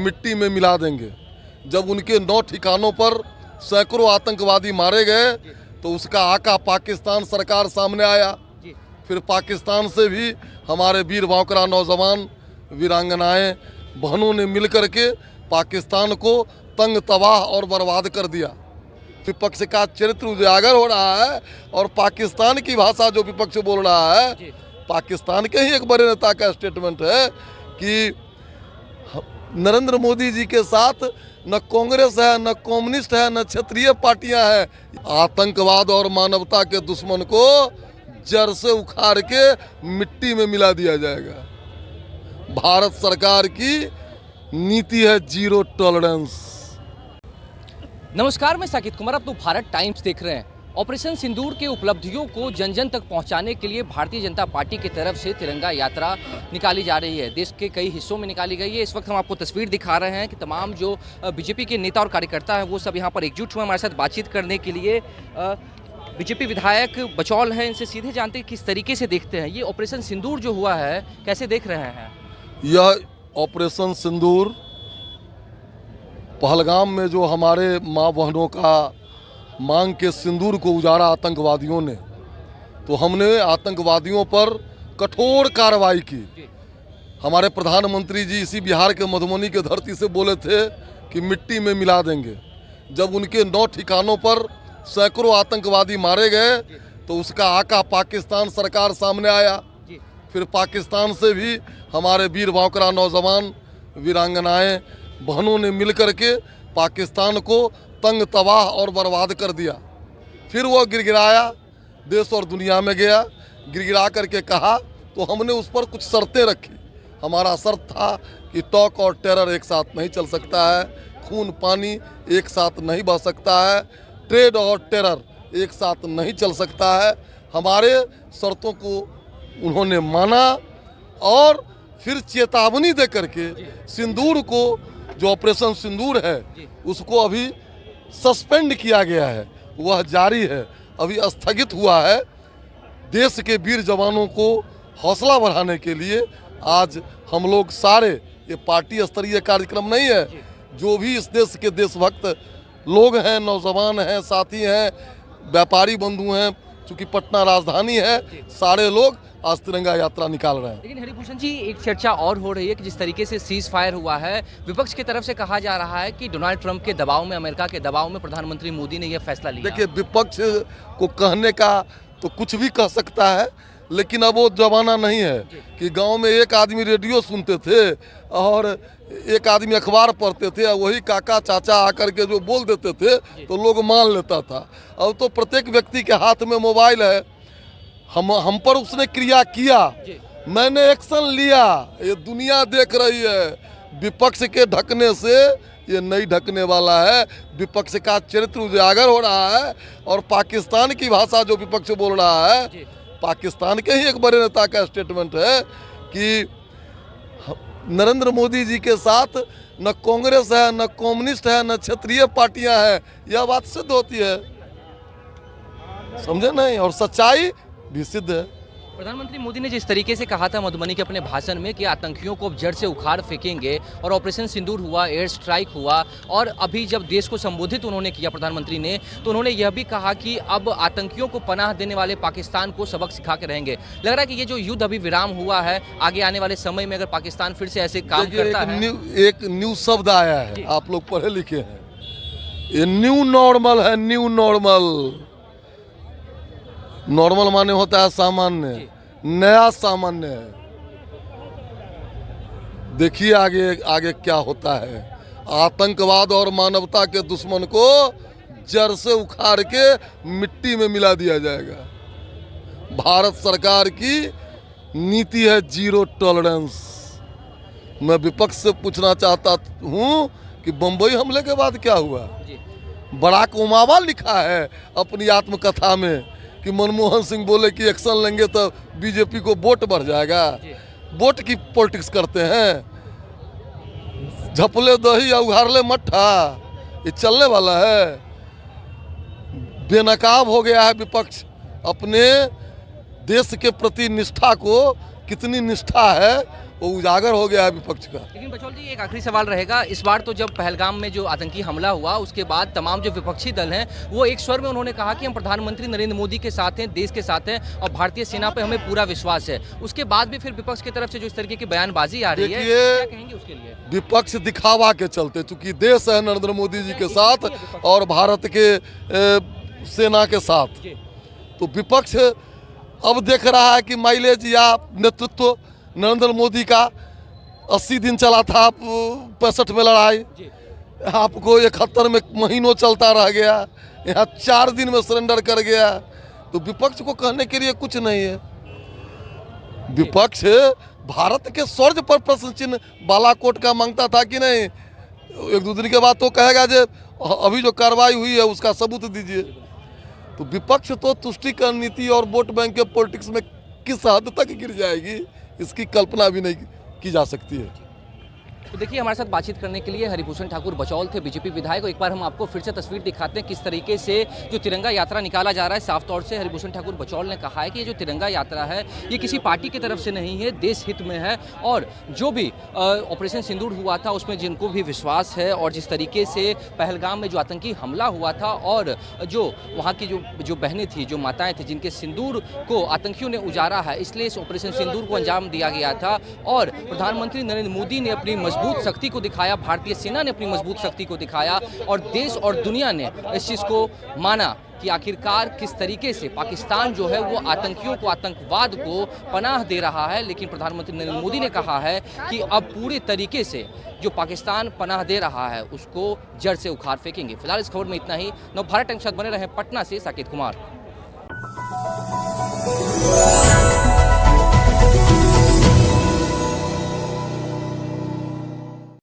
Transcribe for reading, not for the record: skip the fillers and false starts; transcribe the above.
मिट्टी में मिला देंगे। जब उनके 9 ठिकानों पर सैकड़ों आतंकवादी मारे गए तो उसका आका पाकिस्तान सरकार सामने आया। फिर पाकिस्तान से भी हमारे वीर बांकरा नौजवान वीरांगनाएं बहनों ने मिलकर के पाकिस्तान को तंग तबाह और बर्बाद कर दिया। विपक्ष का चरित्र उजागर हो रहा है और पाकिस्तान की भाषा जो विपक्ष बोल रहा है, पाकिस्तान के ही एक बड़े नेता का स्टेटमेंट है कि नरेंद्र मोदी जी के साथ न कांग्रेस है, न कम्युनिस्ट है, न क्षेत्रीय पार्टियां हैं। आतंकवाद और मानवता के दुश्मन को जड़ से उखाड़ के मिट्टी में मिला दिया जाएगा। भारत सरकार की नीति है जीरो टॉलरेंस। नमस्कार, मैं साकिब कुमार, आप तो भारत टाइम्स देख रहे हैं। ऑपरेशन सिंदूर के उपलब्धियों को जन जन तक पहुंचाने के लिए भारतीय जनता पार्टी की तरफ से तिरंगा यात्रा निकाली जा रही है। देश के कई हिस्सों में निकाली गई है। इस वक्त हम आपको तस्वीर दिखा रहे हैं कि तमाम जो बीजेपी के नेता और कार्यकर्ता हैं वो सब यहाँ पर एकजुट हुए हमारे साथ बातचीत करने के लिए। बीजेपी विधायक बचौल हैं, इनसे सीधे जानते हैं किस तरीके से देखते हैं ये ऑपरेशन सिंदूर जो हुआ है, कैसे देख रहे हैं? यह ऑपरेशन सिंदूर पहलगाम में जो हमारे माँ बहनों का मांग के सिंदूर को उजाड़ा आतंकवादियों ने, तो हमने आतंकवादियों पर कठोर कार्रवाई की। हमारे प्रधानमंत्री जी इसी बिहार के मधुबनी के धरती से बोले थे कि मिट्टी में मिला देंगे। जब उनके 9 ठिकानों पर सैकड़ों आतंकवादी मारे गए तो उसका आका पाकिस्तान सरकार सामने आया। फिर पाकिस्तान से भी हमारे वीर बांकरा नौजवान वीरांगनाएं बहनों ने मिलकर के पाकिस्तान को तंग तबाह और बर्बाद कर दिया। फिर वो गिड़गिड़ाया, देश और दुनिया में गया, गिड़गिड़ा करके कहा तो हमने उस पर कुछ शर्तें रखी। हमारा शर्त था कि टॉक और टेरर एक साथ नहीं चल सकता है, खून पानी एक साथ नहीं बह सकता है, ट्रेड और टेरर एक साथ नहीं चल सकता है। हमारे शर्तों को उन्होंने माना और फिर चेतावनी दे करके सिंदूर को, जो ऑपरेशन सिंदूर है, उसको अभी सस्पेंड किया गया है, वह जारी है, अभी स्थगित हुआ है। देश के वीर जवानों को हौसला बढ़ाने के लिए आज हम लोग सारे, ये पार्टी स्तरीय कार्यक्रम नहीं है, जो भी इस देश के देशभक्त लोग हैं, नौजवान हैं, साथी हैं, व्यापारी बंधु हैं, चूँकि पटना राजधानी है, सारे लोग आज तिरंगा यात्रा निकाल रहे हैं। लेकिन हरिभूषण जी, एक चर्चा और हो रही है कि जिस तरीके से सीज फायर हुआ है, विपक्ष की तरफ से कहा जा रहा है कि डोनाल्ड ट्रंप के दबाव में, अमेरिका के दबाव में प्रधानमंत्री मोदी ने यह फैसला लिया। देखिए, विपक्ष को कहने का तो कुछ भी कह सकता है, लेकिन अब वो जमाना नहीं है कि गांव में एक आदमी रेडियो सुनते थे और एक आदमी अखबार पढ़ते थे, वही काका चाचा आकर के जो बोल देते थे तो लोग मान लेता था। अब तो प्रत्येक व्यक्ति के हाथ में मोबाइल है। हम पर उसने क्रिया किया, मैंने एक्शन लिया, ये दुनिया देख रही है। विपक्ष के ढकने से ये नहीं ढकने वाला है। विपक्ष का चरित्र उजागर हो रहा है और पाकिस्तान की भाषा जो विपक्ष बोल रहा है, पाकिस्तान के ही एक बड़े नेता का स्टेटमेंट है कि नरेंद्र मोदी जी के साथ न कांग्रेस है, न कम्युनिस्ट है, न क्षेत्रीय पार्टियां हैं। यह बात सिद्ध होती है, समझे नहीं? और सच्चाई भी सिद्ध है। प्रधानमंत्री मोदी ने जिस तरीके से कहा था मधुबनी के अपने भाषण में कि आतंकियों को जड़ से उखाड़ फेंकेंगे, और ऑपरेशन सिंदूर हुआ, एयर स्ट्राइक हुआ, और अभी जब देश को संबोधित उन्होंने किया प्रधानमंत्री ने, तो उन्होंने यह भी कहा कि अब आतंकियों को पनाह देने वाले पाकिस्तान को सबक सिखा के रहेंगे। लग रहा है कि ये जो युद्ध अभी विराम हुआ है, आगे आने वाले समय में अगर पाकिस्तान फिर से ऐसे काम करता है। एक न्यू शब्द आया है, आप लोग पढ़े लिखे हैं, ये न्यू नॉर्मल है। न्यू नॉर्मल, नॉर्मल माने होता है सामान्य, नया सामान्य है। देखिए आगे आगे क्या होता है। आतंकवाद और मानवता के दुश्मन को जड़ से उखाड़ के मिट्टी में मिला दिया जाएगा। भारत सरकार की नीति है जीरो टॉलरेंस। मैं विपक्ष से पूछना चाहता हूं कि बंबई हमले के बाद क्या हुआ? बराक ओबामा लिखा है अपनी आत्मकथा में कि मनमोहन सिंह बोले कि एक्शन लेंगे तो बीजेपी को वोट बढ़ जाएगा। वोट की पॉलिटिक्स करते हैं, झपले दही या उघारले मट्ठा, ये चलने वाला है? बेनकाब हो गया है विपक्ष। अपने देश के प्रति निष्ठा को, कितनी निष्ठा है वो उजागर हो गया है विपक्ष का। लेकिन बचौल जी एक आखिरी सवाल रहेगा, इस बार तो जब पहलगाम में जो आतंकी हमला हुआ उसके बाद तमाम जो विपक्षी दल हैं वो एक स्वर में उन्होंने कहा कि हम प्रधानमंत्री नरेंद्र मोदी के साथ हैं, देश के साथ हैं और भारतीय सेना पे हमें पूरा विश्वास है। उसके बाद भी फिर विपक्ष की तरफ से जो इस तरीके की बयानबाजी आ रही है, क्या कहेंगे उसके लिए? विपक्ष दिखावा के चलते, चूंकि देश है नरेंद्र मोदी जी के साथ और भारत के सेना के साथ, तो विपक्ष अब देख रहा है कि माइलेज या नेतृत्व नरेंद्र मोदी का 80 दिन चला था, 65 में लड़ाई, आपको 71 में महीनों चलता रह गया, यहाँ 4 दिन में सरेंडर कर गया। तो विपक्ष को कहने के लिए कुछ नहीं है। विपक्ष भारत के स्वर्ग पर प्रश्न चिन्ह बालाकोट का मांगता था कि नहीं, 1-2 दिन के बाद तो कहेगा जे अभी जो कार्रवाई हुई है उसका सबूत दीजिए। तो विपक्ष तो तुष्टिकरण नीति और वोट बैंक के पॉलिटिक्स में किस हद तक गिर जाएगी इसकी कल्पना भी नहीं की जा सकती है। तो देखिए हमारे साथ बातचीत करने के लिए हरिभूषण ठाकुर बचौल थे, बीजेपी विधायक। एक बार हम आपको फिर से तस्वीर दिखाते हैं किस तरीके से जो तिरंगा यात्रा निकाला जा रहा है। साफ तौर से हरिभूषण ठाकुर बचौल ने कहा है कि ये जो तिरंगा यात्रा है ये किसी पार्टी की तरफ से नहीं है, देश हित में है। और जो भी ऑपरेशन सिंदूर हुआ था उसमें जिनको भी विश्वास है और जिस तरीके से पहलगाम में जो आतंकी हमला हुआ था और जो वहाँ की जो बहनें थी, जो माताएँ थी, जिनके सिंदूर को आतंकियों ने उजाड़ा है, इसलिए इस ऑपरेशन सिंदूर को अंजाम दिया गया था। और प्रधानमंत्री नरेंद्र मोदी ने अपनी मजबूत शक्ति को दिखाया, भारतीय सेना ने अपनी मजबूत शक्ति को दिखाया और देश और दुनिया ने इस चीज़ को माना कि आखिरकार किस तरीके से पाकिस्तान जो है वो आतंकियों को, आतंकवाद को पनाह दे रहा है। लेकिन प्रधानमंत्री नरेंद्र मोदी ने कहा है कि अब पूरे तरीके से जो पाकिस्तान पनाह दे रहा है उसको जड़ से उखाड़ फेंकेंगे। फिलहाल इस खबर में इतना ही। नवभारत टाइम्स के साथ बने रहे पटना से साकेत कुमार।